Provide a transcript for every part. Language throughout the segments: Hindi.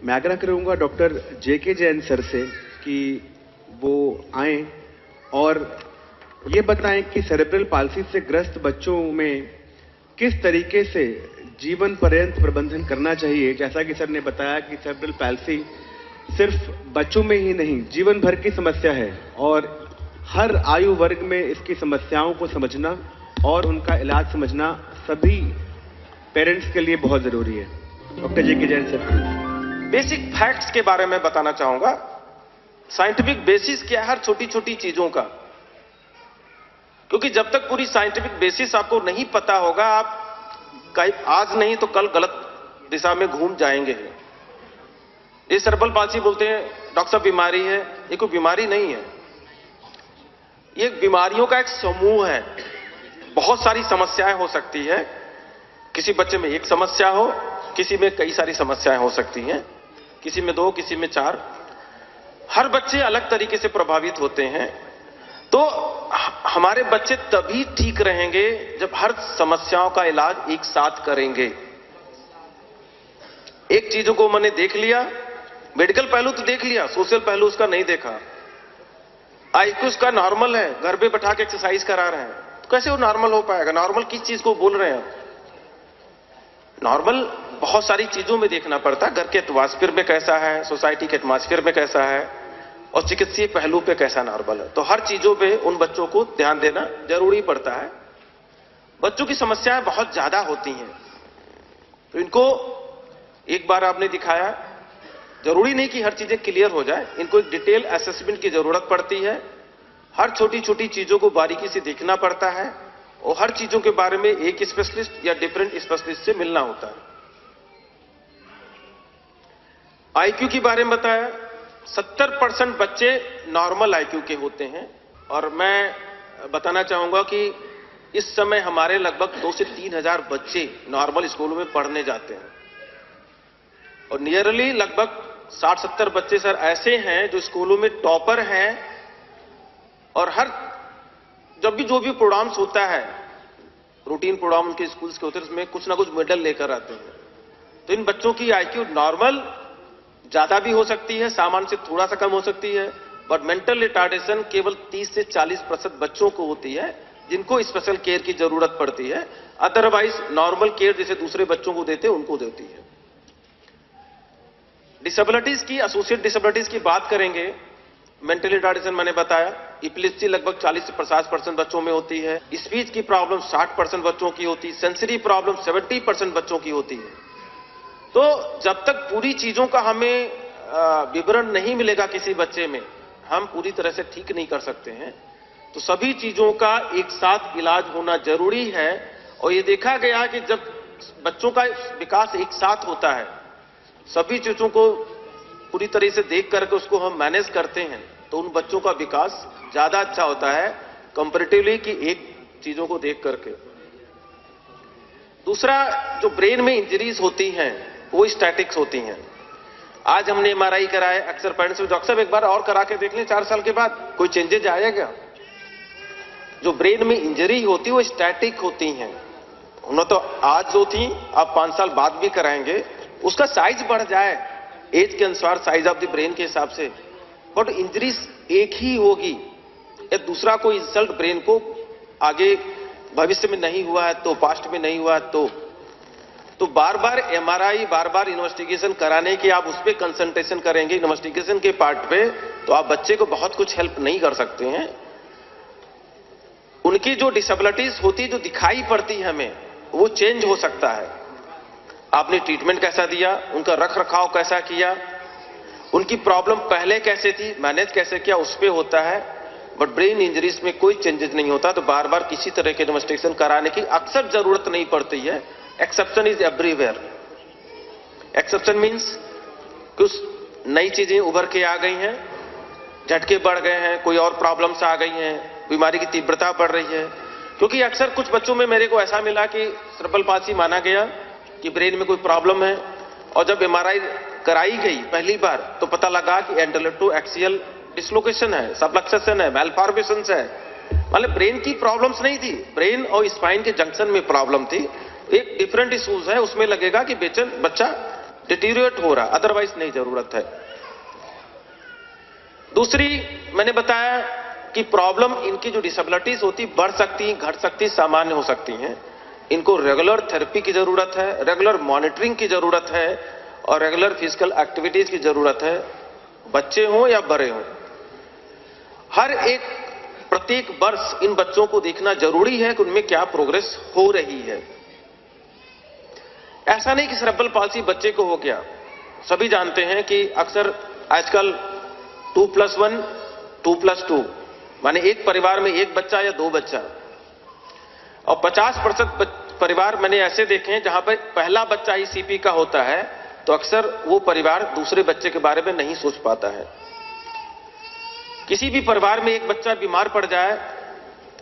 मैं आग्रह करूंगा डॉक्टर जेके जैन सर से कि वो आए और ये बताएं कि सेरेब्रल पाल्सी से ग्रस्त बच्चों में किस तरीके से जीवन पर्यंत प्रबंधन करना चाहिए। जैसा कि सर ने बताया कि सेरेब्रल पाल्सी सिर्फ बच्चों में ही नहीं, जीवन भर की समस्या है और हर आयु वर्ग में इसकी समस्याओं को समझना और उनका इलाज समझना सभी पेरेंट्स के लिए बहुत जरूरी है। डॉक्टर जेके जैन सर, बेसिक फैक्ट्स के बारे में बताना चाहूंगा। साइंटिफिक बेसिस क्या है हर छोटी छोटी चीजों का, क्योंकि जब तक पूरी साइंटिफिक बेसिस आपको नहीं पता होगा, आप आज नहीं तो कल गलत दिशा में घूम जाएंगे। ये सेरेब्रल पाल्सी बोलते हैं डॉक्टर साहब बीमारी है, ये कोई बीमारी नहीं है, ये बीमारियों का एक समूह है। बहुत सारी समस्याएं हो सकती है, किसी बच्चे में एक समस्या हो, किसी में कई सारी समस्याएं हो सकती हैं, किसी में 2, किसी में 4। हर बच्चे अलग तरीके से प्रभावित होते हैं। तो हमारे बच्चे तभी ठीक रहेंगे जब हर समस्याओं का इलाज एक साथ करेंगे। एक चीजों को मैंने देख लिया, मेडिकल पहलू तो देख लिया, सोशल पहलू उसका नहीं देखा। आईक्यू उसका नॉर्मल है, घर पे बैठा के एक्सरसाइज करा रहे हैं, तो कैसे वो नॉर्मल हो पाएगा? नॉर्मल किस चीज को बोल रहे हैं? नॉर्मल बहुत सारी चीजों में देखना पड़ता है। घर के एटमॉस्फेयर में कैसा है, सोसाइटी के एटमॉस्फेयर में कैसा है, और चिकित्सीय पहलू पे कैसा नॉर्मल है। तो हर चीजों पे उन बच्चों को ध्यान देना जरूरी पड़ता है। बच्चों की समस्याएं बहुत ज्यादा होती हैं, तो इनको एक बार आपने दिखाया, जरूरी नहीं कि हर चीजें क्लियर हो जाए, इनको एक डिटेल असेसमेंट की जरूरत पड़ती है। हर छोटी छोटी चीजों को बारीकी से देखना पड़ता है और हर चीजों के बारे में एक स्पेशलिस्ट या डिफरेंट स्पेशलिस्ट से मिलना होता है। आईक्यू के बारे में बताया, 70% बच्चे नॉर्मल आईक्यू के होते हैं, और मैं बताना चाहूंगा कि इस समय हमारे लगभग 2 से 3 हजार बच्चे नॉर्मल स्कूलों में पढ़ने जाते हैं, और नियरली लगभग 60-70 बच्चे सर ऐसे हैं जो स्कूलों में टॉपर हैं, और हर जब भी जो भी प्रोग्राम्स होता है, रूटीन प्रोग्राम उनके स्कूल्स के होते हैं, उसमें कुछ ना कुछ मेडल लेकर आते हैं। तो इन बच्चों की आईक्यू नॉर्मल ज्यादा भी हो सकती है, सामान्य से थोड़ा सा कम हो सकती है, बट मेंटल रिटार्डेशन केवल 30 से 40% बच्चों को होती है जिनको स्पेशल केयर की जरूरत पड़ती है। अदरवाइज नॉर्मल केयर जैसे दूसरे बच्चों को देते हैं उनको देती है। डिसेबिलिटीज की, एसोसिएट डिसेबिलिटीज की बात करेंगे। मेंटल रिटार्डेशन मैंने बताया, इपिलेप्सी लगभग 40 से 50% बच्चों में होती है, स्पीच की प्रॉब्लम 60% बच्चों की होती है, सेंसरी प्रॉब्लम 70% बच्चों की होती है। तो जब तक पूरी चीजों का हमें विवरण नहीं मिलेगा किसी बच्चे में, हम पूरी तरह से ठीक नहीं कर सकते हैं। तो सभी चीजों का एक साथ इलाज होना जरूरी है, और ये देखा गया कि जब बच्चों का विकास एक साथ होता है, सभी चीजों को पूरी तरह से देख करके उसको हम मैनेज करते हैं, तो उन बच्चों का विकास ज्यादा अच्छा होता है कंपैरेटिवली कि एक चीजों को देख करके। दूसरा, जो ब्रेन में इंजरीज होती हैं वो स्टैटिक्स होती हैं। आज हमने एमआरआई कराया, अक्सर पेरेंट्स में डॉक्टर साहब एक बार और करा के देख लें, 4 साल के बाद कोई चेंजेज आएगा? जो ब्रेन में इंजरी होती है वो स्टैटिक होती हैं। उन्होंने तो आज जो थी आप 5 साल बाद भी कराएंगे, उसका साइज बढ़ जाए एज के अनुसार, साइज ऑफ द ब्रेन के हिसाब से, बट इंजरीज एक ही होगी। या दूसरा कोई इंसल्ट ब्रेन को आगे भविष्य में नहीं हुआ है तो, पास्ट में नहीं हुआ है तो बार बार एमआरआई, बार बार इन्वेस्टिगेशन कराने की आप उस पर कंसंट्रेशन करेंगे इन्वेस्टिगेशन के पार्ट पे, तो आप बच्चे को बहुत कुछ हेल्प नहीं कर सकते हैं। उनकी जो डिसेबिलिटीज होती, जो दिखाई पड़ती है हमें, वो चेंज हो सकता है। आपने ट्रीटमेंट कैसा दिया, उनका रख रखाव कैसा किया, उनकी प्रॉब्लम पहले कैसे थी, मैनेज कैसे किया, उस पर होता है। बट ब्रेन इंजरीज में कोई चेंजेस नहीं होता, तो बार बार किसी तरह के इन्वेस्टिगेशन कराने की अक्सर जरूरत नहीं पड़ती है। Exception is everywhere. Exception means कुछ नई चीजें उभर के आ गई हैं, झटके बढ़ गए हैं, कोई और प्रॉब्लम्स आ गई हैं, बीमारी की तीव्रता बढ़ रही है। क्योंकि अक्सर कुछ बच्चों में मेरे को ऐसा मिला कि सेरेब्रल पाल्सी माना गया कि ब्रेन में कोई प्रॉब्लम है, और जब एमआरआई कराई गई पहली बार तो पता लगा कि एंटेलेटो एक्सियल डिसलोकेशन है, सबलक्सेशन है, मैलफॉर्मेशंस है। मतलब ब्रेन की प्रॉब्लम्स नहीं थी, ब्रेन और स्पाइन के जंक्शन में प्रॉब्लम थी। एक डिफरेंट इश्यूज है, उसमें लगेगा कि बच्चा डिटीरियोरेट हो रहा, अदरवाइज नहीं जरूरत है। दूसरी मैंने बताया कि प्रॉब्लम इनकी जो डिसेबिलिटीज होती बढ़ सकती हैं, घट सकती, सामान्य हो सकती हैं। इनको रेगुलर थेरेपी की जरूरत है, रेगुलर मॉनिटरिंग की जरूरत है और रेगुलर फिजिकल एक्टिविटीज की जरूरत है, बच्चे हों या बड़े हों। हर एक प्रत्येक वर्ष इन बच्चों को देखना जरूरी है कि उनमें क्या प्रोग्रेस हो रही है। ऐसा नहीं कि सेरेब्रल पाल्सी बच्चे को हो गया। सभी जानते हैं कि अक्सर आजकल 2+1 2+2 माने एक परिवार में एक बच्चा या दो बच्चा, और 50% परिवार मैंने ऐसे देखे हैं जहां पर पहला बच्चा ही सीपी का होता है, तो अक्सर वो परिवार दूसरे बच्चे के बारे में नहीं सोच पाता है। किसी भी परिवार में एक बच्चा बीमार पड़ जाए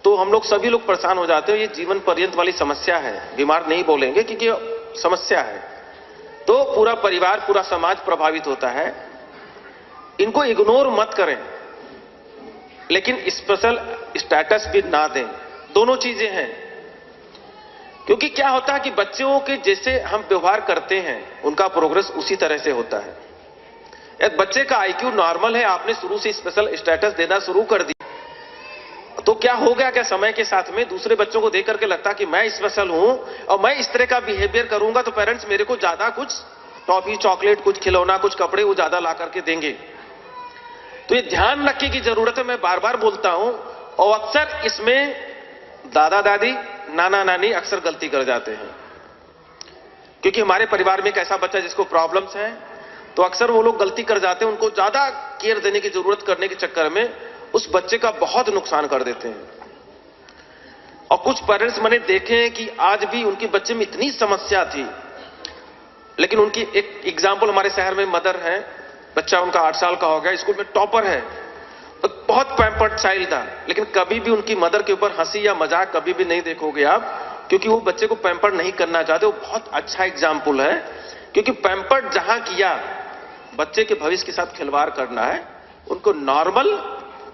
तो हम लोग सभी लोग परेशान हो जाते हैं। ये जीवन पर्यंत वाली समस्या है, बीमार नहीं बोलेंगे क्योंकि समस्या है। तो पूरा परिवार, पूरा समाज प्रभावित होता है। इनको इग्नोर मत करें, लेकिन स्पेशल स्टेटस भी ना दें। दोनों चीजें हैं, क्योंकि क्या होता है कि बच्चों के जैसे हम व्यवहार करते हैं उनका प्रोग्रेस उसी तरह से होता है। एक बच्चे का आईक्यू नॉर्मल है, आपने शुरू से स्पेशल स्टेटस देना शुरू कर दिया तो क्या हो गया, क्या समय के साथ में दूसरे बच्चों को देख करके लगता कि मैं स्पेशल हूं और मैं इस तरह का बिहेवियर करूंगा तो पेरेंट्स मेरे को ज्यादा कुछ टॉफी, चॉकलेट, कुछ खिलौना, कुछ कपड़े वो ज्यादा ला करके देंगे। तो ये ध्यान रखने की जरूरत है, मैं बार बार बोलता हूं। और अक्सर इसमें दादा दादी, नाना नानी अक्सर गलती कर जाते हैं, क्योंकि हमारे परिवार में एक ऐसा बच्चा जिसको प्रॉब्लम्स है, तो अक्सर वो लोग गलती कर जाते हैं। उनको ज्यादा केयर देने की जरूरत करने के चक्कर में उस बच्चे का बहुत नुकसान कर देते हैं। और कुछ पेरेंट्स मैंने देखे हैं कि आज भी उनके बच्चे में इतनी समस्या थी, लेकिन उनकी एक एग्जाम्पल हमारे शहर में मदर है, बच्चा उनका 8 साल का हो गया, स्कूल में टॉपर है, तो बहुत पैम्पर्ड चाइल्ड था, लेकिन कभी भी उनकी मदर के ऊपर हंसी या मजाक कभी भी नहीं देखोगे आप, क्योंकि वो बच्चे को पैम्पर्ड नहीं करना चाहते। वो बहुत अच्छा एग्जाम्पल है, क्योंकि पैम्पर्ड जहां किया, बच्चे के भविष्य के साथ खिलवाड़ करना है। उनको नॉर्मल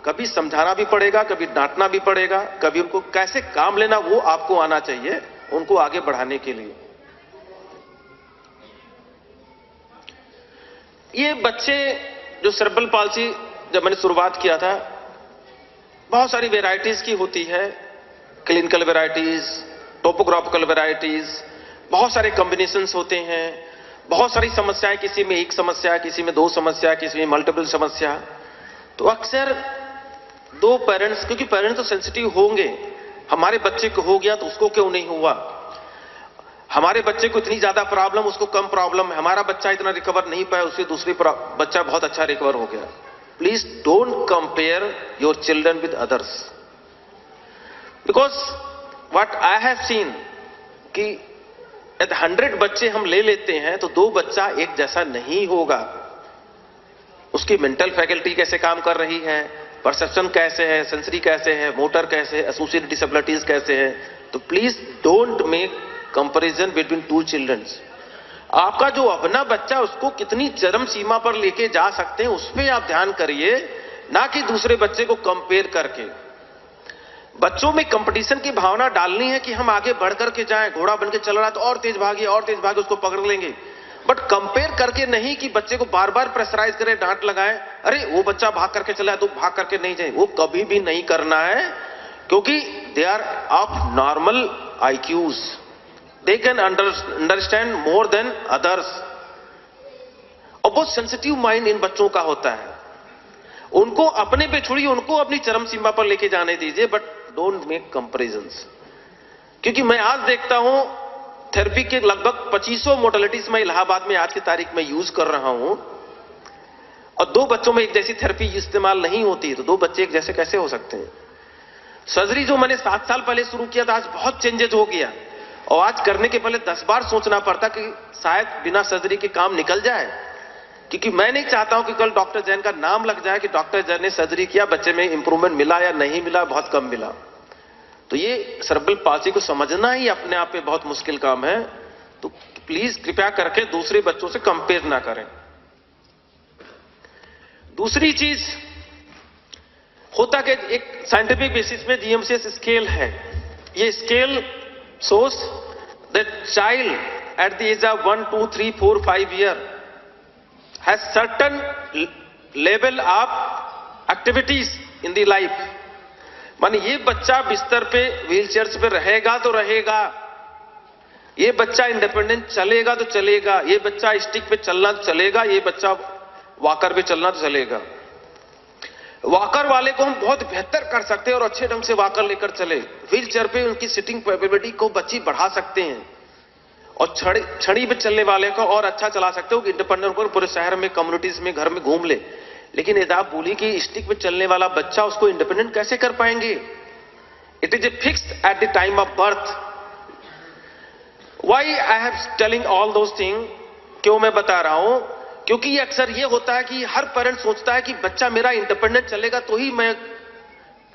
कभी समझाना भी पड़ेगा, कभी डांटना भी पड़ेगा, कभी उनको कैसे काम लेना वो आपको आना चाहिए उनको आगे बढ़ाने के लिए। ये बच्चे जो सेरेब्रल पाल्सी, जब मैंने शुरुआत किया था, बहुत सारी वेराइटीज की होती है, क्लिनिकल वेराइटीज, टोपोग्राफिकल वेराइटीज, बहुत सारे कॉम्बिनेशंस होते हैं, बहुत सारी समस्याएं, किसी में एक समस्या, किसी में 2 समस्या, किसी में मल्टीपल समस्या। तो अक्सर 2 पेरेंट्स, क्योंकि पेरेंट्स तो सेंसिटिव होंगे, हमारे बच्चे को हो गया तो उसको क्यों नहीं हुआ, हमारे बच्चे को इतनी ज्यादा प्रॉब्लम, उसको कम प्रॉब्लम है, हमारा बच्चा इतना रिकवर नहीं पाया, उससे दूसरी बच्चा बहुत अच्छा रिकवर हो गया। Please don't compare your children with others, because what I have seen कि 100 बच्चे हम ले लेते हैं तो 2 बच्चा एक जैसा नहीं होगा। उसकी मेंटल फैकल्टी कैसे काम कर रही है, परसेप्शन कैसे है, सेंसरी कैसे है, मोटर कैसे है, एसोसिएटेड डिसेबिलिटीज कैसे है। तो please don't make comparison between 2 childrens. आपका जो अपना बच्चा, उसको कितनी चरम सीमा पर लेके जा सकते हैं उस पर आप ध्यान करिए, ना कि दूसरे बच्चे को कंपेयर करके। बच्चों में कंपटीशन की भावना डालनी है कि हम आगे बढ़ करके जाएं, घोड़ा बन के चल रहा है तो और तेज भागिए, और तेज भागे, उसको पकड़ लेंगे, बट कंपेयर करके नहीं कि बच्चे को बार बार प्रेशराइज करें, डांट लगाएं, अरे वो बच्चा भाग करके चला है तो भाग करके नहीं जाए, वो कभी भी नहीं करना है, क्योंकि they are of normal IQs, they can understand more than others. और बहुत सेंसिटिव माइंड इन बच्चों का होता है, उनको अपने पे छोड़िए, उनको अपनी चरम सीमा पर लेके जाने दीजिए, बट डोंट मेक कंपैरिजंस। क्योंकि मैं आज देखता हूं थेरेपी के लगभग 2500 मोडेलिटीज मैं इलाहाबाद में आज की तारीख में यूज कर रहा हूं, और 2 बच्चों में एक जैसी थेरेपी इस्तेमाल नहीं होती, तो 2 बच्चे एक जैसे कैसे हो सकते हैं। सर्जरी जो मैंने 7 साल पहले शुरू किया था, आज बहुत चेंजेस हो गया, और आज करने के पहले 10 बार सोचना पड़ता कि शायद बिना सर्जरी के काम निकल जाए, क्योंकि मैं नहीं चाहता हूं कि कल डॉक्टर जैन का नाम लग जाए कि डॉक्टर जैन ने सर्जरी किया, बच्चे में इंप्रूवमेंट मिला या नहीं मिला, बहुत कम मिला। तो ये सेरेब्रल पाल्सी को समझना ही अपने आप में बहुत मुश्किल काम है। तो प्लीज कृपया करके दूसरे बच्चों से कंपेयर ना करें। दूसरी चीज होता कि एक साइंटिफिक बेसिस में जीएमसीएस स्केल है, ये scale shows that child at the age of 1, 2, 3, 4, 5 years has certain level of activities in the life. माने ये बच्चा बिस्तर पे व्हीलचेयर्स पे रहेगा तो रहेगा, ये बच्चा इंडिपेंडेंट चलेगा तो चलेगा, ये बच्चा स्टिक पे चलना तो चलेगा, ये बच्चा वॉकर पे चलना तो चलेगा। वॉकर वाले को हम बहुत बेहतर कर सकते हैं और अच्छे ढंग से वॉकर लेकर चले, व्हील चेयर पे उनकी सिटिंग कैपेबिलिटी को बच्ची बढ़ा सकते हैं और छड़ी पे चलने वाले को और अच्छा चला सकते हो कि इंडिपेंडेंट होकर पूरे शहर में, कम्युनिटीज में, घर में घूम ले। लेकिन यदि आप बोली कि स्टिक पे चलने वाला बच्चा, उसको इंडिपेंडेंट कैसे कर पाएंगे? It is a fixed at the time of birth. Why I have telling all those thing, क्यों मैं बता रहा हूं? क्योंकि ये अक्सर ये होता है कि हर पेरेंट सोचता है कि बच्चा मेरा इंडिपेंडेंट चलेगा तो ही मैं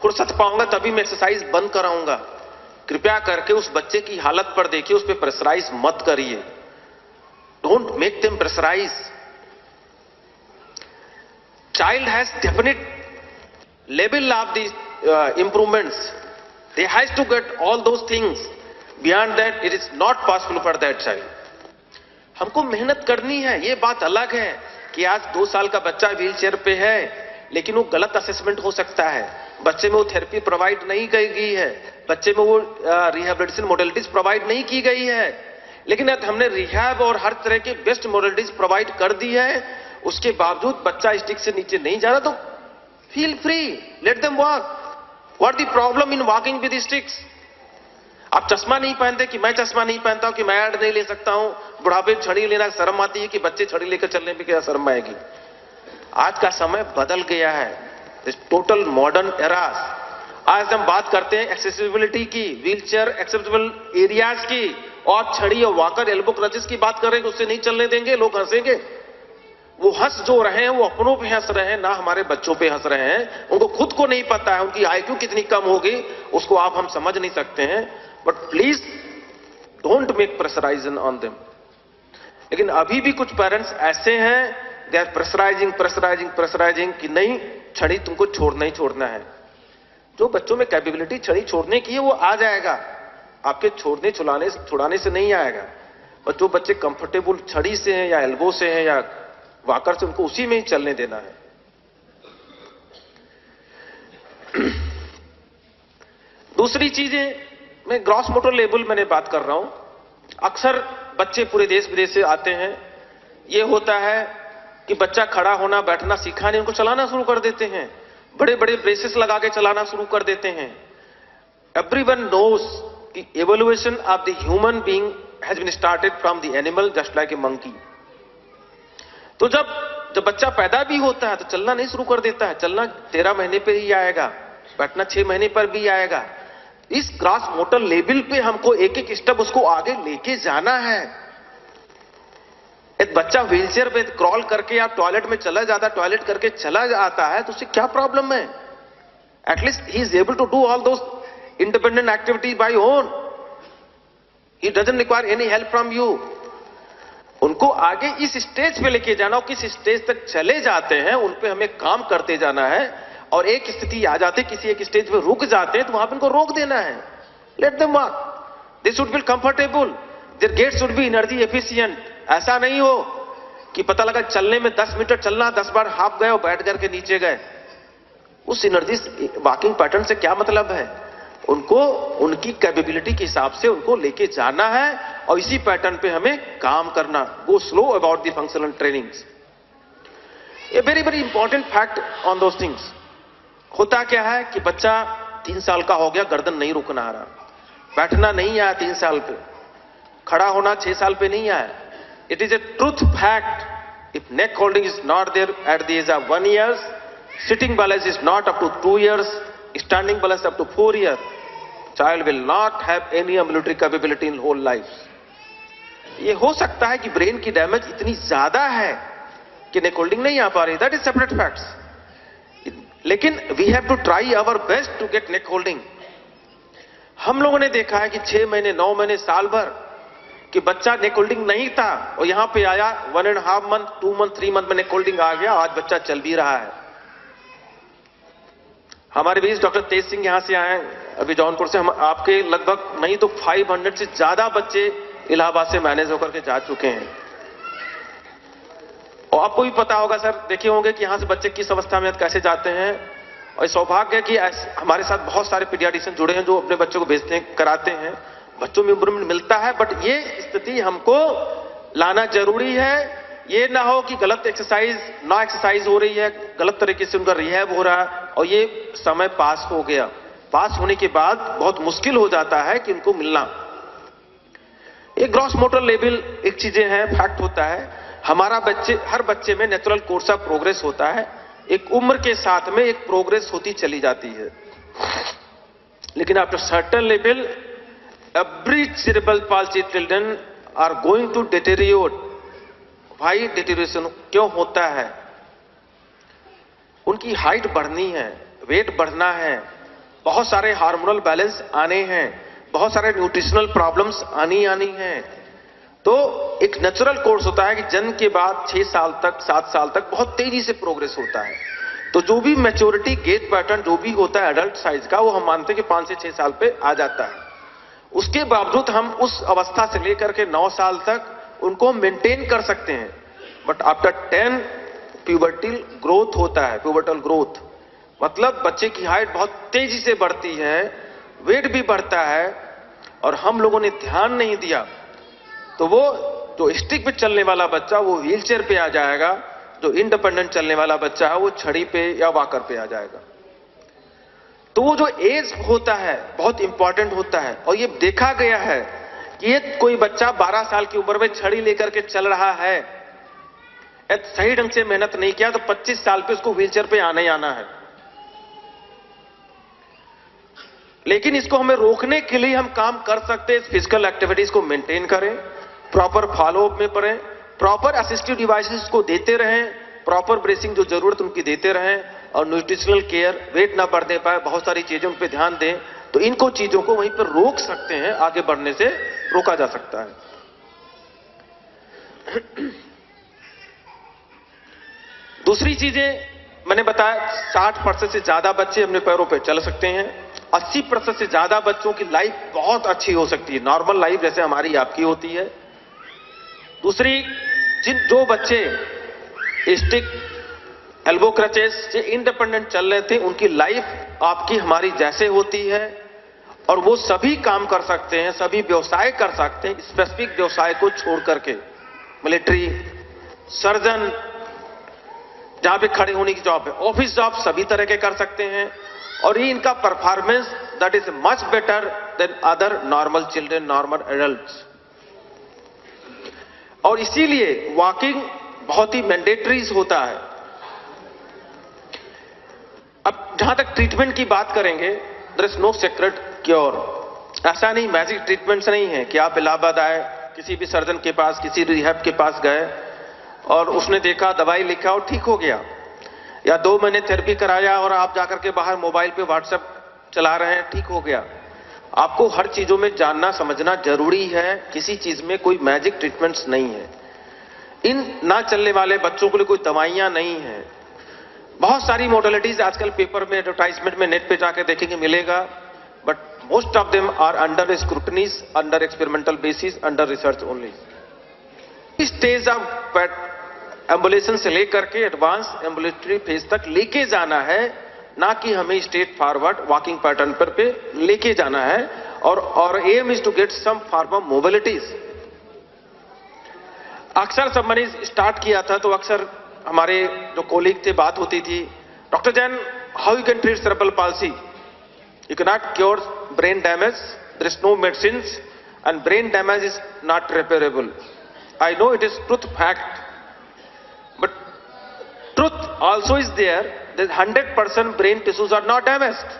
फुर्सत पाऊंगा, तभी मैं एक्सरसाइज बंद कराऊंगा। कृपया करके उस बच्चे की हालत पर देखिए, उस पर प्रेशराइज मत करिए। Don't make them pressurize. Child has definite level of the improvements, they has to get all those things, beyond that it is not possible for that child. हमको मेहनत करनी है, ये बात अलग है कि आज 2 साल का बच्चा व्हील चेयर पे है, लेकिन वो गलत असेसमेंट हो सकता है, बच्चे में वो थेरेपी प्रोवाइड नहीं की गई है, बच्चे में वो रिहैबिलिटेशन मॉडलिटीज प्रोवाइड नहीं की गई है। लेकिन यदि हमने रिहैब और हर तरह के बेस्ट मॉडलिटीज प्रोवाइड कर दी है, उसके बावजूद बच्चा स्टिक से नीचे नहीं जा रहा, तो feel free, late them walk. What the problem in walking with sticks? आप चश्मा नहीं पहनते कि मैं चश्मा नहीं पहनता हूं कि मैं ऐड नहीं ले सकता हूं, बुढ़ापे में छड़ी लेना शर्म आती है कि बच्चे छड़ी लेकर चलने में क्या शर्म आएगी? आज का समय बदल गया है, दिस टोटल मॉडर्न एरास। आज हम बात करते हैं एक्सेसिबिलिटी की, व्हीलचेयर एक्सेसिबल एरियाज की, और छड़ी और वॉकर एल्बो क्रचेस की बात कर रहे हैं कि उससे नहीं चलने देंगे, लोग हंसेंगे। वो हंस जो रहे हैं वो अपनों पे हंस रहे हैं, ना हमारे बच्चों पे हंस रहे हैं। उनको खुद को नहीं पता है उनकी आईक्यू कितनी कम होगी, उसको आप हम समझ नहीं सकते हैं। But please don't make pressurising on them. लेकिन अभी भी कुछ पेरेंट्स ऐसे हैं, दे आर प्रेशराइजिंग कि नहीं, छड़ी तुमको छोड़ना ही छोड़ना है। जो बच्चों में कैपेबिलिटी छड़ी छोड़ने की है वो आ जाएगा, आपके छुड़ाने से नहीं आएगा। और जो बच्चे कंफर्टेबल छड़ी से हैं या एल्बो से हैं या वॉकर से, उनको उसी में ही चलने देना है। दूसरी चीजें, मैं ग्रॉस मोटर लेवल मैंने बात कर रहा हूं। अक्सर बच्चे पूरे देश विदेश से आते हैं, ये होता है कि बच्चा खड़ा होना बैठना सीखा नहीं, उनको चलाना शुरू कर देते हैं, बड़े बड़े ब्रेसेस लगा के चलाना शुरू कर देते हैं। एवरीवन नोज कि evolution of the human being has been started from the animal just like a monkey. तो जब बच्चा पैदा भी होता है तो चलना नहीं शुरू कर देता है, चलना 13 महीने पर ही आएगा, बैठना 6 महीने पर भी आएगा। इस क्रॉस मोटर लेवल पे हमको एक एक स्टेप उसको आगे लेके जाना है। एक बच्चा व्हीलचेयर पे क्रॉल करके या टॉयलेट में चला जाता है, टॉयलेट करके चला जाता है, तो उससे क्या प्रॉब्लम है? At least he is able to do all those independent activities by own, he doesn't require any help from you. उनको आगे इस स्टेज पे लेके जाना, और किस स्टेज तक चले जाते हैं उन पे हमें काम करते जाना है। और एक स्थिति आ जाती, किसी एक स्टेज पे रुक जाते हैं तो वहां पे उनको रोक देना है। Let them walk, they should be comfortable, their gait should be energy efficient. ऐसा नहीं हो कि पता लगा चलने में 10 मीटर चलना, 10 बार हाफ गए और बैठ करके नीचे गए। उस एनर्जी वॉकिंग पैटर्न से क्या मतलब है? उनको उनकी कैपेबिलिटी के हिसाब से उनको लेके जाना है और इसी पैटर्न पे हमें काम करना। Go slow about the functional trainings. A very very important fact on those things. होता क्या है कि बच्चा 3 साल का हो गया, गर्दन नहीं रुकना आ रहा, बैठना नहीं आया 3 साल पे, खड़ा होना 6 साल पे नहीं आया। It is a truth fact, if neck holding is not there at the age of 1 year, sitting balance is not up to 2 years, standing balance up to 4 years, child will not have any ambulatory capability in whole life। ये हो सकता है कि ब्रेन की डैमेज इतनी ज्यादा है कि नेक होल्डिंग नहीं आ पा रही, दैट इज सेपरेट फैक्ट्स। लेकिन we have to try our best to get neck holding. हम लोगों ने देखा है कि 6 महीने, 9 महीने, साल भर कि बच्चा नेक होल्डिंग नहीं था और यहां पे आया 1.5 month, 2 month, 3 month में नेक होल्डिंग आ गया, आज बच्चा चल भी रहा है। हमारे बीच डॉक्टर तेज सिंह यहां से आए अभी जौनपुर से। हम आपके लगभग नहीं तो 500 से ज्यादा बच्चे इलाहाबाद से मैनेज होकर के जा चुके हैं। और आपको भी पता होगा सर, देखे होंगे कि यहां से बच्चे किस अवस्था में कैसे जाते हैं। और सौभाग्य है कि हमारे साथ बहुत सारे पीडियाट्रिशियन जुड़े हैं जो अपने बच्चों को भेजते हैं, कराते हैं, बच्चों में इम्प्रूवमेंट मिलता है। बट ये स्थिति हमको लाना जरूरी है। ये ना हो कि गलत एक्सरसाइज हो रही है, गलत तरीके से उनका रिहैब हो रहा है और ये समय पास हो गया। पास होने के बाद बहुत मुश्किल हो जाता है कि उनको मिलना। एक ग्रॉस मोटर लेवल एक चीजें हैं, फैक्ट होता है, हर बच्चे में नेचुरल कोर्स ऑफ प्रोग्रेस होता है। एक उम्र के साथ में एक प्रोग्रेस होती चली जाती है, लेकिन after certain level every cerebral palsy children are going to deteriorate. भाई डिटेरियोरेशन क्यों होता है? उनकी हाइट बढ़नी है, वेट बढ़ना है, बहुत सारे हार्मोनल बैलेंस आने हैं, बहुत सारे न्यूट्रिशनल प्रॉब्लम्स आनी है। तो एक नेचुरल कोर्स होता है कि जन्म के बाद 6 साल तक 7 साल तक बहुत तेजी से प्रोग्रेस होता है। तो जो भी मैच्योरिटी गेट पैटर्न जो भी होता है एडल्ट साइज का, वो हम मानते हैं कि 5 से 6 साल पे आ जाता है। उसके बावजूद हम उस अवस्था से लेकर के 9 साल तक उनको मेंटेन कर सकते हैं। बट आफ्टर 10 प्यूबर्टल ग्रोथ होता है, प्यूबर्टल ग्रोथ मतलब बच्चे की हाइट बहुत तेजी से बढ़ती है, वेट भी बढ़ता है, और हम लोगों ने ध्यान नहीं दिया तो वो जो स्टिक पे चलने वाला बच्चा वो व्हीलचेयर पे आ जाएगा, जो इंडिपेंडेंट चलने वाला बच्चा है वो छड़ी पे या वॉकर पे आ जाएगा। तो वो जो एज होता है बहुत इंपॉर्टेंट होता है। और ये देखा गया है कि ये कोई बच्चा 12 साल की उम्र में छड़ी लेकर के चल रहा है, सही ढंग से मेहनत नहीं किया तो 25 साल पे उसको व्हीलचेयर पे आना ही आना है। लेकिन इसको हमें रोकने के लिए हम काम कर सकते हैं। फिजिकल एक्टिविटीज को मेंटेन करें, प्रॉपर फॉलोअप में पड़ें, प्रॉपर असिस्टिव डिवाइसेस को देते रहें, प्रॉपर ब्रेसिंग जो जरूरत उनकी देते रहें, और न्यूट्रिशनल केयर, वेट ना बढ़ने पाए, बहुत सारी चीजों पे ध्यान दें। तो इनको चीजों को वहीं पर रोक सकते हैं, आगे बढ़ने से रोका जा सकता है। दूसरी चीजें मैंने बताया, 60% से ज्यादा बच्चे अपने पैरों पर चल सकते हैं। 80% से ज्यादा बच्चों की लाइफ बहुत अच्छी हो सकती है, नॉर्मल लाइफ जैसे हमारी आपकी होती है। दूसरी, जो बच्चे स्टिक, एल्बो क्रचेस से इंडिपेंडेंट चल रहे थे, उनकी लाइफ आपकी हमारी जैसे होती है, और वो सभी काम कर सकते हैं, सभी व्यवसाय कर सकते हैं, स्पेसिफिक व्यवसाय को छोड़ करके। मिलिट्री, सर्जन, जहां पे खड़े होने की जॉब है, ऑफिस जॉब सभी तरह के कर सकते हैं। और ये इनका performance that is much better than other normal children, normal adults. और इसीलिए वॉकिंग बहुत ही मैंडेटरी होता है। अब जहां तक ट्रीटमेंट की बात करेंगे, there is no secret cure. ऐसा नहीं, मैजिक ट्रीटमेंट्स नहीं है कि आप इलाहाबाद आए, किसी भी सर्जन के पास, किसी रिहैब के पास गए और उसने देखा, दवाई लिखा और ठीक हो गया, या 2 महीने थेरेपी कराया और आप जाकर के बाहर मोबाइल पे व्हाट्सएप चला रहे हैं, ठीक हो गया। आपको हर चीजों में जानना समझना जरूरी है। किसी चीज में कोई मैजिक ट्रीटमेंट्स नहीं है। इन ना चलने वाले बच्चों के लिए कोई दवाइयां नहीं है। बहुत सारी मॉडलिटीज आजकल पेपर में, एडवर्टाइजमेंट में, नेट पे जाके देखेंगे मिलेगा, but most of them are under scrutinies, under experimental basis, under research only. Stage of ambulation से लेकर के एडवांस एम्बुलेटरी फेज तक लेके जाना है, ना कि हमें स्ट्रेट फॉरवर्ड वॉकिंग पैटर्न पर पे लेके जाना है। और aim is to get some form of mobilities. अक्सर जब मैंने स्टार्ट किया था तो अक्सर हमारे जो कोलीग थे, बात होती थी, doctor Jain, how you can treat cerebral palsy? You can not cure brain damage, there is no medicine, and brain damage is not repairable. I know it is truth fact, but truth also is there that 100% brain tissues are not damaged.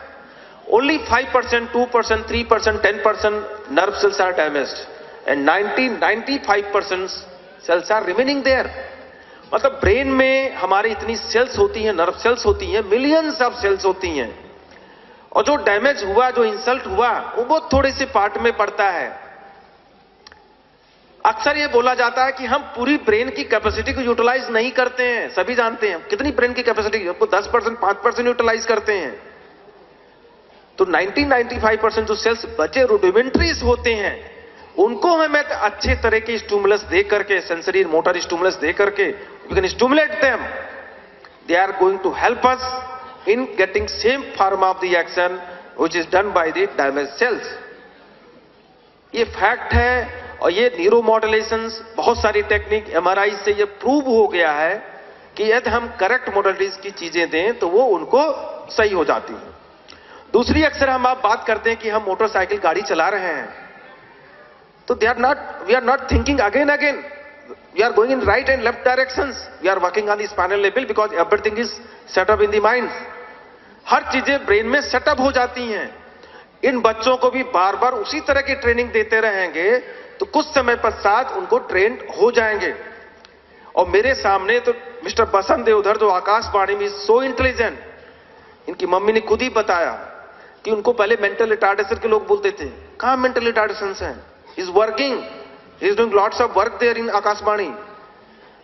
Only 5%, 2%, 3%, 10% nerve cells are damaged, and 95% cells are remaining there. मतलब ब्रेन में हमारी इतनी सेल्स होती हैं, नर्व सेल्स होती हैं, मिलियंस ऑफ सेल्स होती हैं, और जो डैमेज हुआ, जो इंसल्ट हुआ, वो बहुत थोड़े से पार्ट में पड़ता है। अक्सर ये बोला जाता है कि हम पूरी ब्रेन की कैपेसिटी को यूटिलाइज नहीं करते हैं। सभी जानते हैं कितनी ब्रेन की कैपेसिटी, आपको 10%, 5% यूटिलाइज करते हैं। तो 90-95% जो सेल्स बचे रुडिमेंट्रीज होते हैं, उनको हमें अच्छे तरह के स्टिमुलस दे करके, सेंसरी मोटर स्टिमुलस दे करके, we can stimulate them, they are going to help us in getting same form of the action which is done by the damaged cells. ये फैक्ट है। और ये न्यूरो मॉड्यूलेशंस, बहुत सारी टेक्निक एमआरआई से ये प्रूव हो गया है कि यदि हम करेक्ट मॉडलिटीज की चीजें दें तो वो उनको सही हो जाती है। दूसरी, अक्सर हम आप बात करते हैं कि हम मोटरसाइकिल गाड़ी चला रहे हैं, तो we are not thinking again we are going in right and left directions, we are working on the spinal level because everything is set up in the mind. हर चीजें ब्रेन में सेटअप हो जाती हैं। इन बच्चों को भी बार बार उसी तरह की ट्रेनिंग देते रहेंगे तो कुछ समय पश्चात उनको ट्रेंड हो जाएंगे। और मेरे सामने तो मिस्टर बसंत देवधर, जो आकाशवाणी में सो इंटेलिजेंट, इनकी मम्मी ने खुद ही बताया कि उनको पहले मेंटल रिटार्डेशन के लोग बोलते थे, कहां मेंटल रिटार्डेशन है, is working, is doing lots of work there in Akashvani.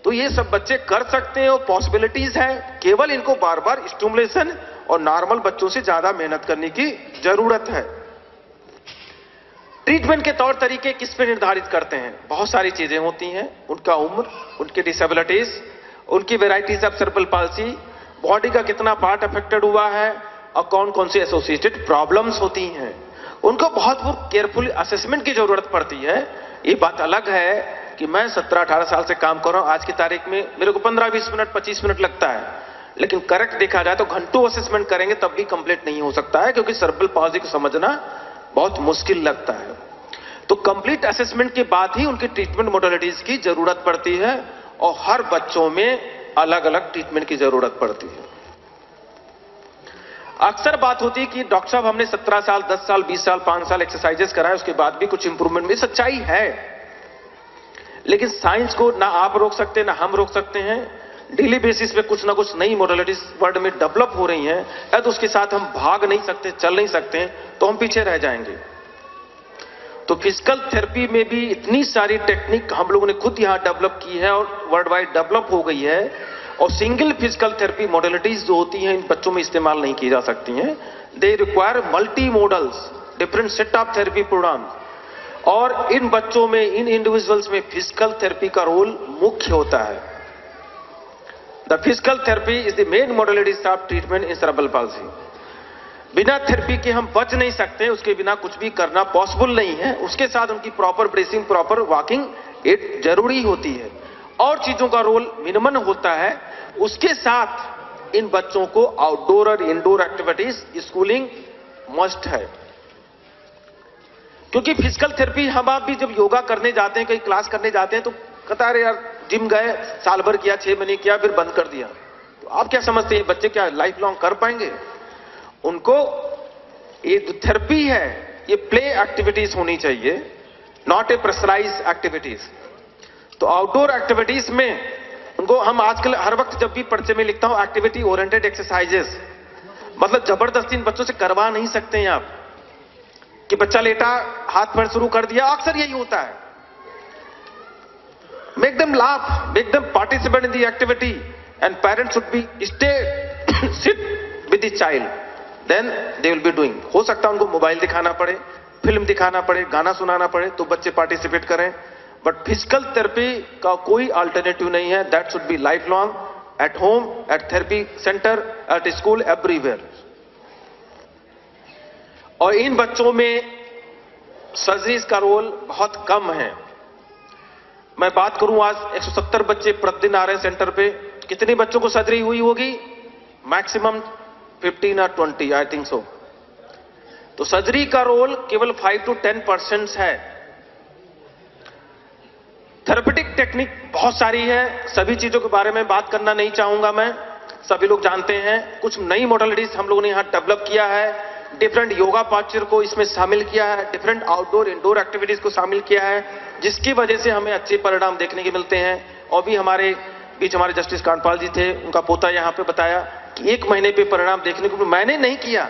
तो ये सब बच्चे कर सकते हैं और पॉसिबिलिटीज हैं, केवल इनको बार बार स्टिमुलेशन और नॉर्मल बच्चों से ज्यादा मेहनत करने की जरूरत है। ट्रीटमेंट के तौर तरीके किस पे निर्धारित करते हैं? बहुत सारी चीजें होती हैं, उनका उम्र, उनकी डिसेबिलिटीज, उनकी varieties of cerebral palsy, body का कितना पार्ट अफेक्टेड हुआ है और कौन कौन सी एसोसिएटेड प्रॉब्लम्स होती हैं, उनको बहुत केयरफुल असेसमेंट की जरूरत पड़ती है। ये बात अलग है कि मैं 17-18 साल से काम कर रहा हूं, आज की तारीख में मेरे को 15-20 मिनट 25 मिनट लगता है, लेकिन करेक्ट देखा जाए तो घंटों असेसमेंट करेंगे तब भी कंप्लीट नहीं हो सकता है, क्योंकि सेरेब्रल पाल्सी को समझना बहुत मुश्किल लगता है। तो कंप्लीट असेसमेंट के बाद ही उनकी ट्रीटमेंट मोडालिटीज की जरूरत पड़ती है और हर बच्चों में अलग अलग ट्रीटमेंट की जरूरत पड़ती है। अक्सर बात होती है कि डॉक्टर साहब हमने 17 साल 10 साल 20 साल 5 साल एक्सरसाइजेस कराए, उसके बाद भी कुछ इंप्रूवमेंट में, सच्चाई है, लेकिन साइंस को ना आप रोक सकते ना हम रोक सकते हैं। डेली बेसिस पे कुछ ना कुछ नई मॉडलिटीज वर्ल्ड में डेवलप हो रही हैं, यदि उसके साथ हम भाग नहीं सकते, चल नहीं सकते तो हम पीछे रह जाएंगे। तो फिजिकल थेरेपी में भी इतनी सारी टेक्निक हम लोगों ने खुद यहां डेवलप की है और वर्ल्ड वाइड डेवलप हो गई है, और सिंगल फिजिकल थेरेपी मॉडलिटीज जो होती हैं इन बच्चों में इस्तेमाल नहीं की जा सकती हैं। दे require multi models, different set of therapy program, और इन बच्चों में, इन इंडिविजुअल्स में फिजिकल थेरेपी का रोल मुख्य होता है। The physical therapy is the main modalities of treatment in cerebral palsy. बिना थेरेपी के हम बच नहीं सकते, उसके बिना कुछ भी करना पॉसिबल नहीं है। उसके साथ उनकी प्रॉपर ब्रेसिंग, प्रॉपर वॉकिंग एक जरूरी होती है, और चीजों का रोल मिनिमम होता है। उसके साथ इन बच्चों को आउटडोर और इंडोर एक्टिविटीज, स्कूलिंग मस्ट है, क्योंकि फिजिकल थेरेपी हम आप भी जब योगा करने जाते हैं, कहीं क्लास करने जाते हैं, तो कहता है यार जिम गए, साल भर किया, 6 महीने किया, फिर बंद कर दिया। तो आप क्या समझते हैं बच्चे क्या लाइफ लॉन्ग कर पाएंगे? उनको ये जो थेरेपी है ये प्ले एक्टिविटीज होनी चाहिए, नॉट ए प्रेशराइज एक्टिविटीज। तो आउटडोर एक्टिविटीज में उनको हम आजकल हर वक्त जब भी पर्चे में लिखता हूं एक्टिविटी ओरिएंटेड एक्सरसाइजेस, मतलब जबरदस्ती इन बच्चों से करवा नहीं सकते हैं आप कि बच्चा लेटा हाथ पैर शुरू कर दिया, अक्सर यही होता है। Make them laugh, make them participate in the activity, and parents should be stay sit with the child, then they will be doing. हो सकता है उनको मोबाइल दिखाना पड़े, फिल्म दिखाना पड़े, गाना सुनाना पड़े, तो बच्चे पार्टिसिपेट करें, बट फिजिकल थेरेपी का कोई अल्टरनेटिव नहीं है। That should be life long, at home, at therapy center, at school, everywhere. और इन बच्चों में सर्जरीज का रोल बहुत कम है। मैं बात करूं, आज 170 बच्चे प्रतिदिन आ रहे हैं सेंटर पे, कितने बच्चों को सर्जरी हुई होगी? मैक्सिमम 15 और 20, आई थिंक सो। तो सर्जरी का रोल केवल 5 to 10% है। थेरेपेटिक टेक्निक बहुत सारी है, सभी चीजों के बारे में बात करना नहीं चाहूंगा मैं, सभी लोग जानते हैं। कुछ नई मॉडलिटीज हम लोगों ने यहां डेवलप किया है, डिफरेंट योगा पास्चर को इसमें शामिल किया है, डिफरेंट आउटडोर इंडोर एक्टिविटीज को शामिल किया है, जिसकी वजह से हमें अच्छे परिणाम देखने के मिलते हैं। और भी हमारे बीच हमारे जस्टिस कांडपाल जी थे, उनका पोता यहां पे बताया कि 1 महीने पे परिणाम देखने को, मैंने नहीं किया,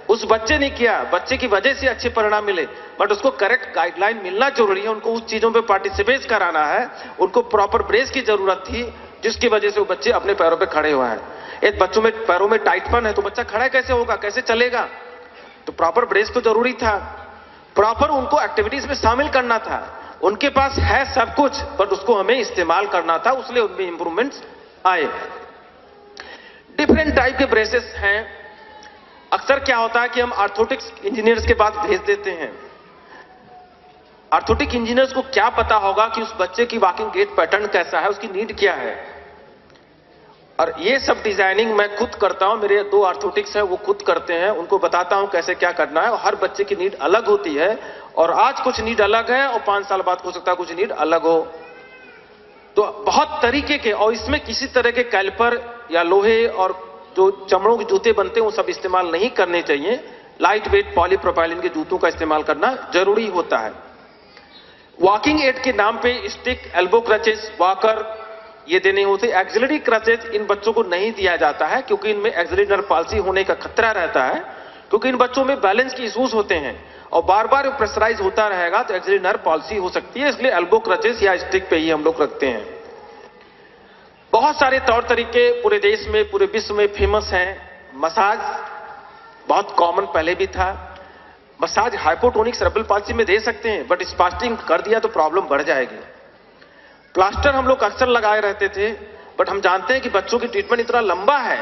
उस बच्चे ने किया, बच्चे की वजह से अच्छे परिणाम मिले, बट उसको करेक्ट गाइडलाइन मिलना जरूरी है, उनको उस चीजों पे पार्टिसिपेट कराना है, उनको प्रॉपर ब्रेस की जरूरत थी, जिसकी वजह से वो बच्चे अपने पैरों पे खड़े हुए हैं। एक बच्चों में पैरों में टाइटपन है तो बच्चा खड़ा कैसे होगा, कैसे चलेगा? तो प्रॉपर ब्रेस तो जरूरी था, प्रॉपर उनको एक्टिविटीज में शामिल करना था। उनके पास है सब कुछ, बट उसको हमें इस्तेमाल करना था, उसलिए उनमें इंप्रूवमेंट्स आए। डिफरेंट टाइप के ब्रेसेस हैं। अक्सर क्या होता है कि हम ऑर्थोटिक्स इंजीनियर्स के पास भेज देते हैं। ऑर्थोटिक इंजीनियर्स को क्या पता होगा कि उस बच्चे की वॉकिंग गेट पैटर्न कैसा है, उसकी नीड क्या है। और ये सब डिजाइनिंग मैं खुद करता हूं, मेरे 2 ऑर्थोटिक्स हैं वो खुद करते हैं, उनको बताता हूं कैसे क्या करना है। और हर बच्चे की नीड अलग होती है, और आज कुछ नीड अलग है और 5 साल बाद हो सकता है कुछ नीड अलग हो। तो बहुत तरीके के, और इसमें किसी तरह के कैलिपर या लोहे और जो चमड़ों के जूते बनते हैं वो सब इस्तेमाल नहीं करने चाहिए। लाइट वेट पॉलीप्रोपाइलिन के जूतों का इस्तेमाल करना जरूरी होता है। वॉकिंग एड के नाम पे स्टिक, एल्बो क्रचेस, वॉकर ये देने होते। एक्सिलरी क्रचेस इन बच्चों को नहीं दिया जाता है क्योंकि इनमें एक्सिलरी नर्व पाल्सी होने का खतरा रहता है, क्योंकि इन बच्चों में बैलेंस की इश्यूज होते हैं और बार बार प्रेशराइज होता रहेगा तो एक्सिलरी नर्व पाल्सी हो सकती है। इसलिए एल्बो क्रचेस या स्टिक पे ही हम लोग रखते हैं। बहुत सारे तौर तरीके पूरे देश में, पूरे विश्व में फेमस हैं। मसाज बहुत कॉमन पहले भी था। मसाज हाइपोटोनिक सेरेब्रल पाल्सी में दे सकते हैं, बट स्पास्टिंग कर दिया तो प्रॉब्लम बढ़ जाएगी। प्लास्टर हम लोग अक्सर लगाए रहते थे, बट हम जानते हैं कि बच्चों की ट्रीटमेंट इतना लंबा है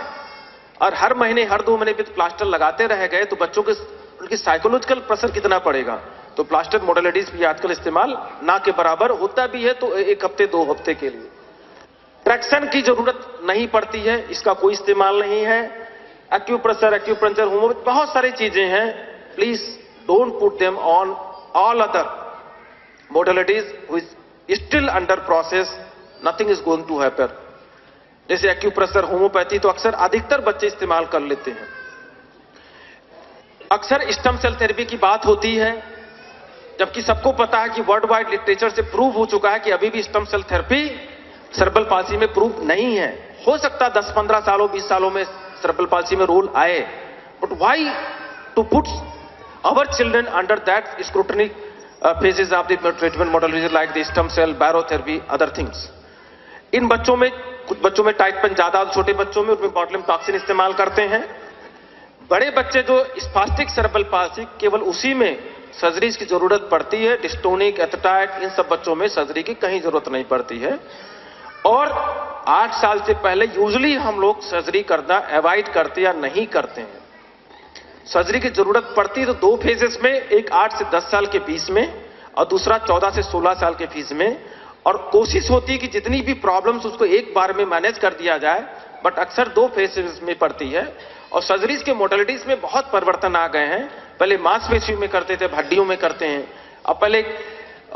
और हर महीने हर 2 महीने पे प्लास्टर लगाते रह गए तो बच्चों के उनकी साइकोलॉजिकल प्रेशर कितना पड़ेगा। तो प्लास्टर मॉडलिटीज भी आजकल इस्तेमाल ना के बराबर होता भी है, तो 1 हफ्ते 2 हफ्ते के लिए। ट्रैक्शन की जरूरत नहीं पड़ती है, इसका कोई इस्तेमाल नहीं है। एक्यूप्रेशर, एक्यूपंक्चर, होम्योपैथी, बहुत सारी चीजें हैं। Please don't put them on all other modalities which still under process, nothing is going to happen. जैसे एक्यूप्रेशर, होम्योपैथी तो अक्सर अधिकतर बच्चे इस्तेमाल कर लेते हैं। अक्सर स्टेम सेल थेरेपी की बात होती है, जबकि सबको पता है कि वर्ल्ड वाइड लिटरेचर से प्रूव हो चुका है कि अभी भी stem cell therapy cerebral palsy में प्रूव नहीं है। हो सकता है 10-15 सालों 20 सालों में सेरेब्रल पाल्सी में रोल आए, but why to put our children under that scrutiny phases of the treatment modalities like the stem cell, barotherapy, other things. इन बच्चों में, कुछ बच्चों में टाइट पेन ज्यादा, छोटे बच्चों में उनमें बॉटुलिज्म टॉक्सिन इस्तेमाल करते हैं। बड़े बच्चे जो स्पास्टिक सेरेब्रल पाल्सी, केवल उसी में सर्जरीज की जरूरत पड़ती है। डिस्टोनिक, एथेटाइट, इन सब बच्चों में सर्जरी की कहीं जरूरत नहीं पड़ती है। और 8 साल से पहले यूजुअली हम लोग सर्जरी करना अवॉइड करते या नहीं करते हैं। सर्जरी की जरूरत पड़ती है तो 2 फेजेस में, एक 8 से 10 साल के बीच में और दूसरा 14 से 16 साल के बीच में। और कोशिश होती है कि जितनी भी प्रॉब्लम्स उसको एक बार में मैनेज कर दिया जाए, बट अक्सर 2 फेजेस में पड़ती है। और सर्जरीज के मोडलिटीज में बहुत परिवर्तन आ गए हैं। पहले मांसपेशियों में करते थे, अब हड्डियों में करते हैं। अब पहले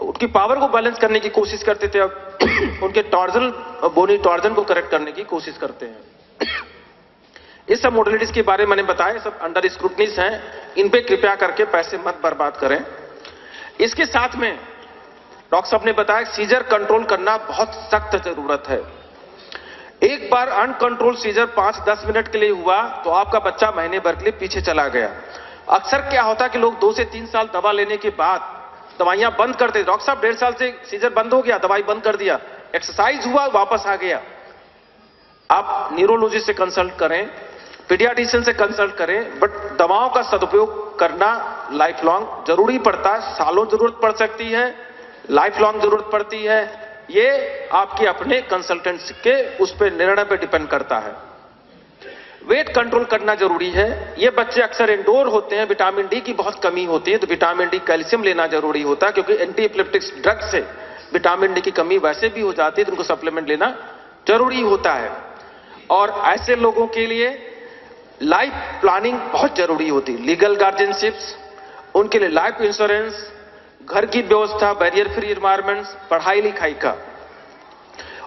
उनकी पावर को बैलेंस करने की कोशिश करते थे, अब उनके टॉर्जन, बोनी टॉर्जन को करेक्ट करने की कोशिश करते हैं। इस सब मॉडलिटीज के बारे में मैंने बताया, सब अंडर स्क्रूटनीज हैं। इन पे कृपया करके पैसे मत बर्बाद करें। इसके साथ में डॉक्टर साहब ने बताया सीजर कंट्रोल करना बहुत सख्त जरूरत है। एक बार अनकंट्रोल सीजर 5-10 मिनट के लिए हुआ तो आपका बच्चा महीने भर के लिए पीछे चला गया। अक्सर क्या होता है कि लोग 2 से 3 साल दवा लेने के बाद दवाइयां बंद कर देते। डॉक्टर साहब 1.5 साल से सीजर बंद हो गया, दवाई बंद कर दिया, एक्सरसाइज हुआ, वापस आ गया। आप न्यूरोलॉजिस्ट से कंसल्ट करें, पीडियाट्रिशियन से कंसल्ट करें, बट दवाओं का सदुपयोग करना लाइफ लॉन्ग जरूरी पड़ता है। सालों जरूरत पड़ सकती है, लाइफ लॉन्ग जरूरत पड़ती है। ये आपके अपने कंसल्टेंट्स के उस पे निर्णय पे डिपेंड करता है। वेट कंट्रोल करना जरूरी है। ये बच्चे अक्सर इंडोर होते हैं, विटामिन डी की बहुत कमी होती है, तो विटामिन डी, कैल्शियम लेना जरूरी होता है, क्योंकि एंटी एपिलेप्टिक्स ड्रग से विटामिन डी की कमी वैसे भी हो जाती है, तो उनको सप्लीमेंट लेना जरूरी होता है। और ऐसे लोगों के लिए लाइफ प्लानिंग बहुत जरूरी होती है। लीगल गार्जियनशिप्स, उनके लिए लाइफ इंश्योरेंस, घर की व्यवस्था, बैरियर फ्री एनवायरमेंट, पढ़ाई लिखाई का।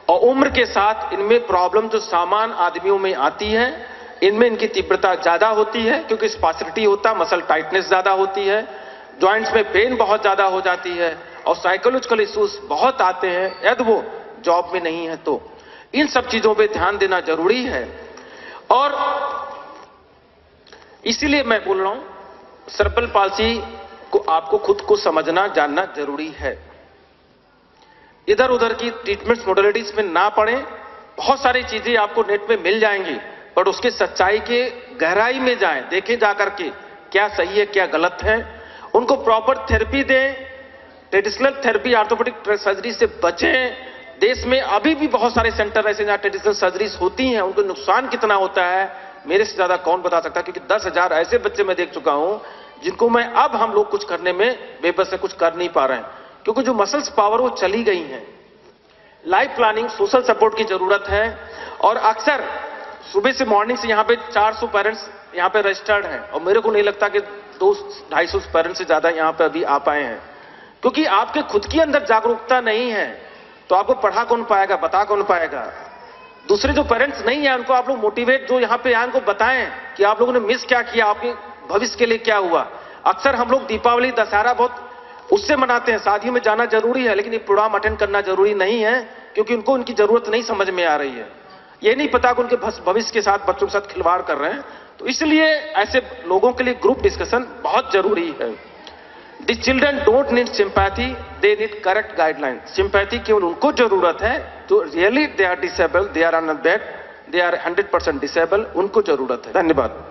और उम्र के साथ इनमें प्रॉब्लम जो सामान आदमियों में आती है, इनमें इनकी तीव्रता ज्यादा होती है, क्योंकि स्पासिटी होता, मसल टाइटनेस ज्यादा होती है, जॉइंट्स में पेन बहुत ज्यादा हो जाती है, और साइकोलॉजिकल इश्यूज बहुत आते हैं यदि वो जॉब में नहीं है तो। इन सब चीजों पे ध्यान देना जरूरी है। और इसीलिए मैं बोल रहा हूं सेरेब्रल पाल्सी को आपको खुद को समझना जानना जरूरी है। इधर उधर की ट्रीटमेंट्स मॉडलिटीज में ना पड़े। बहुत सारी चीजें आपको नेट में मिल जाएंगी, पर उसके सच्चाई के गहराई में जाएं, देखें जाकर के क्या सही है क्या गलत है। उनको प्रॉपर थेरेपी दें, ट्रेडिशनल थेरेपी ऑर्थोपेडिक सर्जरी से बचें। देश में अभी भी बहुत सारे सेंटर ऐसे जहां ट्रेडिशनल सर्जरीज होती हैं, उनको नुकसान कितना होता है मेरे से ज्यादा कौन बता सकता है, क्योंकि 10,000 ऐसे बच्चे मैं देख चुका हूं जिनको मैं अब हम लोग कुछ करने में बेबस है, कुछ कर नहीं पा रहे हैं, क्योंकि जो मसल्स पावर वो चली गई हैं। लाइफ प्लानिंग, सोशल सपोर्ट की जरूरत है। और अक्सर सुबह से मॉर्निंग से यहाँ पे 400 पेरेंट्स यहाँ पे रजिस्टर्ड हैं, और मेरे को नहीं लगता कि 200-250 पेरेंट्स से ज्यादा यहाँ पे अभी आ पाए हैं, क्योंकि आपके खुद की अंदर जागरूकता नहीं है तो आपको पढ़ा कौन पाएगा, बता कौन पाएगा। दूसरे जो पेरेंट्स नहीं है उनको आप लोग मोटिवेट, जो यहाँ पे आए उनको बताएं कि आप लोगों ने मिस क्या किया, आपके भविष्य के लिए क्या हुआ। अक्सर हम लोग दीपावली, दशहरा बहुत उससे मनाते हैं, शादियों में जाना जरूरी है, लेकिन ये प्रोग्राम अटेंड करना जरूरी नहीं है, क्योंकि उनको उनकी जरूरत नहीं समझ में आ रही है। ये नहीं पता कि उनके भविष्य के साथ, बच्चों के साथ खिलवाड़ कर रहे हैं। तो इसलिए ऐसे लोगों के लिए ग्रुप डिस्कशन बहुत जरूरी है। These children don't need sympathy, they need correct guidelines. Sympathy केवल उनको जरूरत है जो really they are disabled, they are on a bed, they are 100% disabled, उनको जरूरत है। धन्यवाद।